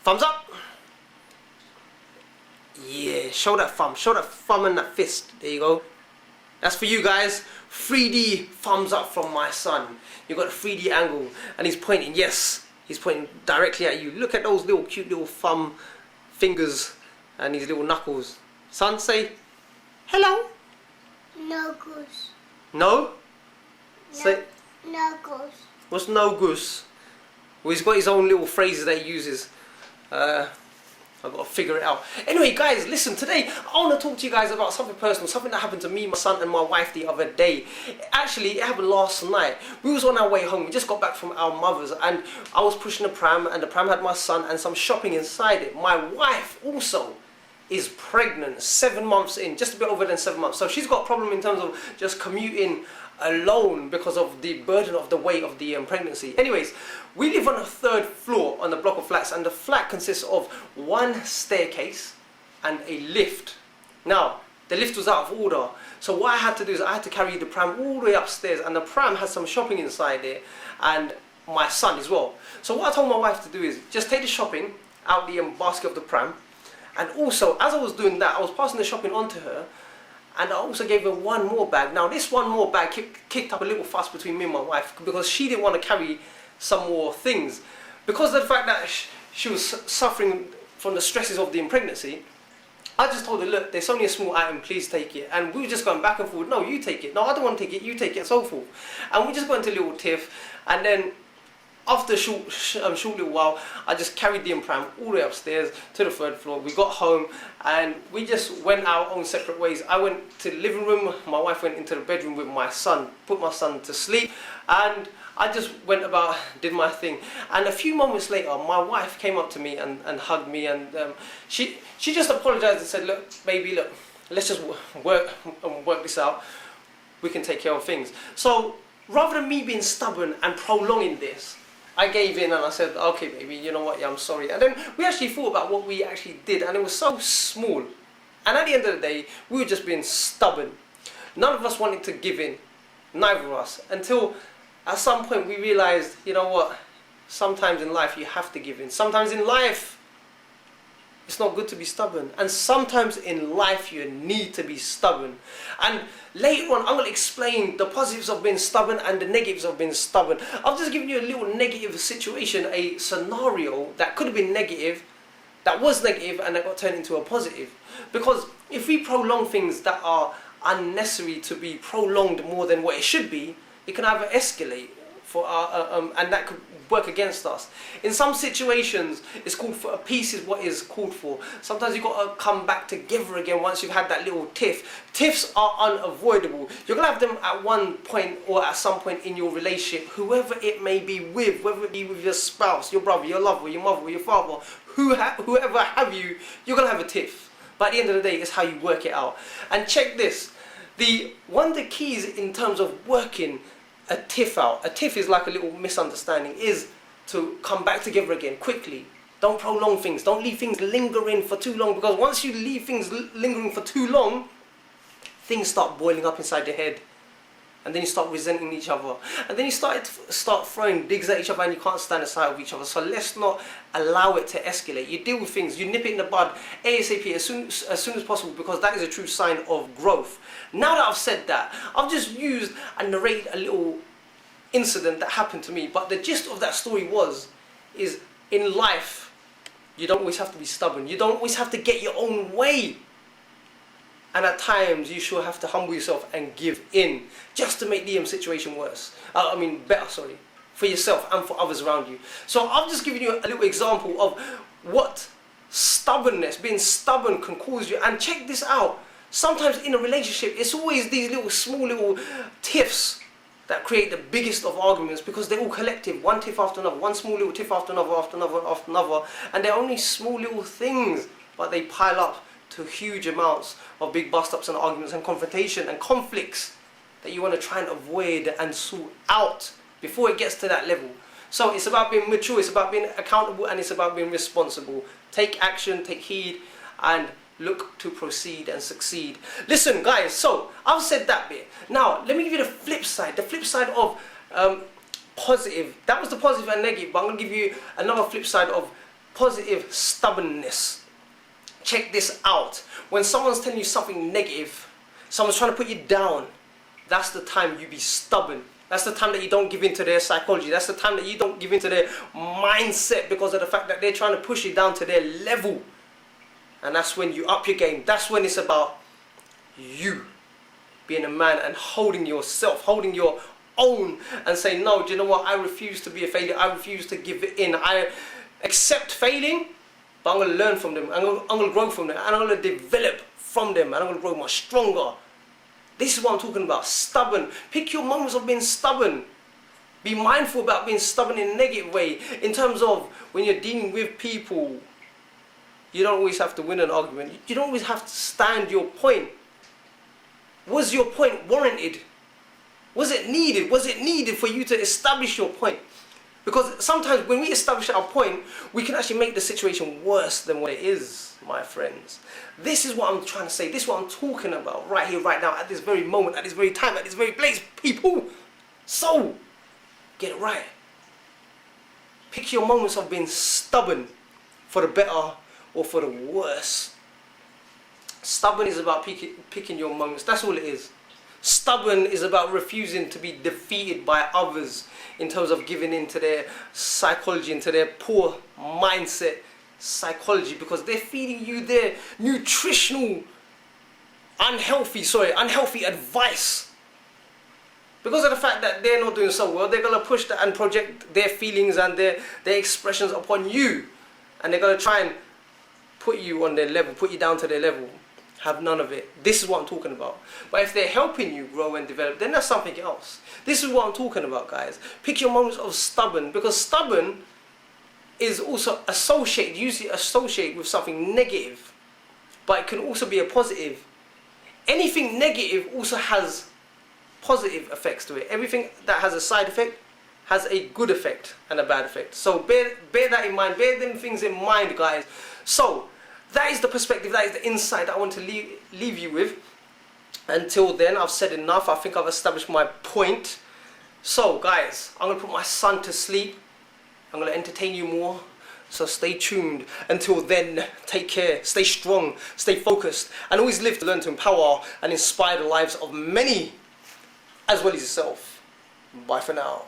Thumbs up. Yeah, show that thumb and that fist. There you go. That's for you guys. 3D thumbs up from my son. You got a 3D angle and he's pointing, yes, he's pointing directly at you. Look at those little cute little thumb fingers and these little knuckles. Son, say hello. Knuckles. No? Say Knuckles. what's no goose? Well, he's got his own little phrases that he uses. I've got to figure it out. Anyway, guys, listen, today I want to talk to you guys about something personal, something that happened to me, my son and my wife the other day. Actually, it happened last night. We was on our way home. We just got back from our mother's and I was pushing the pram and the pram had my son and some shopping inside it. My wife also is pregnant, 7 months in, just a bit over than 7 months. So she's got a problem in terms of just commuting alone because of the burden of the weight of the pregnancy. Anyways, we live on a 3rd floor on the block of flats and the flat consists of one staircase and a lift. Now, the lift was out of order, so what I had to do is I had to carry the pram all the way upstairs and the pram has some shopping inside there and my son as well. So what I told my wife to do is just take the shopping out the basket of the pram, and also as I was doing that I was passing the shopping on to her. And I also gave her one more bag. Now this one more bag kicked up a little fuss between me and my wife because she didn't want to carry some more things. Because of the fact that she was suffering from the stresses of the pregnancy, I just told her, look, there's only a small item, please take it. And we were just going back and forth, no, you take it. No, I don't want to take it, you take it, and so forth. And we just got into a little tiff. And then after a short little while, I just carried the pram all the way upstairs to the 3rd floor. We got home and we just went our own separate ways. I went to the living room, my wife went into the bedroom with my son, put my son to sleep, and I just went about, did my thing. And a few moments later, my wife came up to me and hugged me, and she just apologized and said, look, baby, look, let's just work this out. We can take care of things. So rather than me being stubborn and prolonging this, I gave in and I said, okay baby, you know what, yeah, I'm sorry. And then we actually thought about what we actually did and it was so small. And at the end of the day, we were just being stubborn. None of us wanted to give in, neither of us, until at some point we realized, you know what, sometimes in life you have to give in. Sometimes in life, it's not good to be stubborn. And sometimes in life you need to be stubborn. And later on I'm going to explain the positives of being stubborn and the negatives of being stubborn. I've just given you a little negative situation, a scenario that could have been negative, that was negative and that got turned into a positive. Because if we prolong things that are unnecessary to be prolonged more than what it should be, it can either escalate for and that could work against us. In some situations, it's called for a peace is what is called for. Sometimes you've got to come back together again once you've had that little tiff. Tiffs are unavoidable. You're going to have them at one point or at some point in your relationship, whoever it may be with, whether it be with your spouse, your brother, your lover, your mother, your father, whoever have you, you're going to have a tiff. But at the end of the day, it's how you work it out. And check this. One of the keys in terms of working a tiff out, a tiff is like a little misunderstanding, is to come back together again quickly. Don't prolong things, don't leave things lingering for too long, because once you leave things lingering for too long, things start boiling up inside your head. And then you start resenting each other. And then you start throwing digs at each other and you can't stand the sight of each other. So let's not allow it to escalate. You deal with things, you nip it in the bud ASAP as soon as possible, because that is a true sign of growth. Now that I've said that, I've just used and narrated a little incident that happened to me. But the gist of that story is in life, you don't always have to be stubborn. You don't always have to get your own way. And at times, you sure have to humble yourself and give in, just to make the situation better, for yourself and for others around you. So I've just given you a little example of what stubbornness, being stubborn can cause you. And check this out. Sometimes in a relationship, it's always these small little tiffs that create the biggest of arguments, because they're all collective, one tiff after another, one small little tiff after another, after another, after another. And they're only small little things, but they pile up to huge amounts of big bust-ups and arguments and confrontation and conflicts that you want to try and avoid and sort out before it gets to that level. So it's about being mature, it's about being accountable, and it's about being responsible. Take action, take heed, and look to proceed and succeed. Listen guys, so I've said that bit. Now let me give you the flip side of positive. That was the positive and negative, but I'm going to give you another flip side of positive stubbornness. Check this out. When someone's telling you something negative, someone's trying to put you down, that's the time you be stubborn. That's the time that you don't give in to their psychology. That's the time that you don't give in to their mindset because of the fact that they're trying to push you down to their level. And that's when you up your game. That's when it's about you being a man and holding yourself, holding your own and saying, no, do you know what? I refuse to be a failure. I refuse to give it in. I accept failing, but I'm going to learn from them. I'm going to grow from them. And I'm going to develop from them. And I'm going to grow much stronger. This is what I'm talking about. Stubborn. Pick your moments of being stubborn. Be mindful about being stubborn in a negative way. In terms of when you're dealing with people, you don't always have to win an argument. You don't always have to stand your point. Was your point warranted? Was it needed? Was it needed for you to establish your point? Because sometimes when we establish our point, we can actually make the situation worse than what it is, my friends. This is what I'm trying to say. This is what I'm talking about right here, right now, at this very moment, at this very time, at this very place, people. So, get it right. Pick your moments of being stubborn for the better or for the worse. Stubborn is about picking your moments. That's all it is. Stubborn is about refusing to be defeated by others in terms of giving in to their psychology, into their poor mindset psychology, because they're feeding you their nutritional unhealthy advice. Because of the fact that they're not doing so well, they're going to push that and project their feelings and their expressions upon you. And they're going to try and put you on their level, put you down to their level. Have none of it. This is what I'm talking about. But if they're helping you grow and develop, then that's something else. This is what I'm talking about, guys. Pick your moments of stubborn, because stubborn is also usually associated with something negative, but it can also be a positive. Anything negative also has positive effects to it. Everything that has a side effect has a good effect and a bad effect. So bear that in mind. Bear them things in mind, guys. So that is the perspective, that is the insight that I want to leave you with. Until then, I've said enough. I think I've established my point. So, guys, I'm going to put my son to sleep. I'm going to entertain you more. So stay tuned. Until then, take care. Stay strong. Stay focused. And always live to learn to empower and inspire the lives of many, as well as yourself. Bye for now.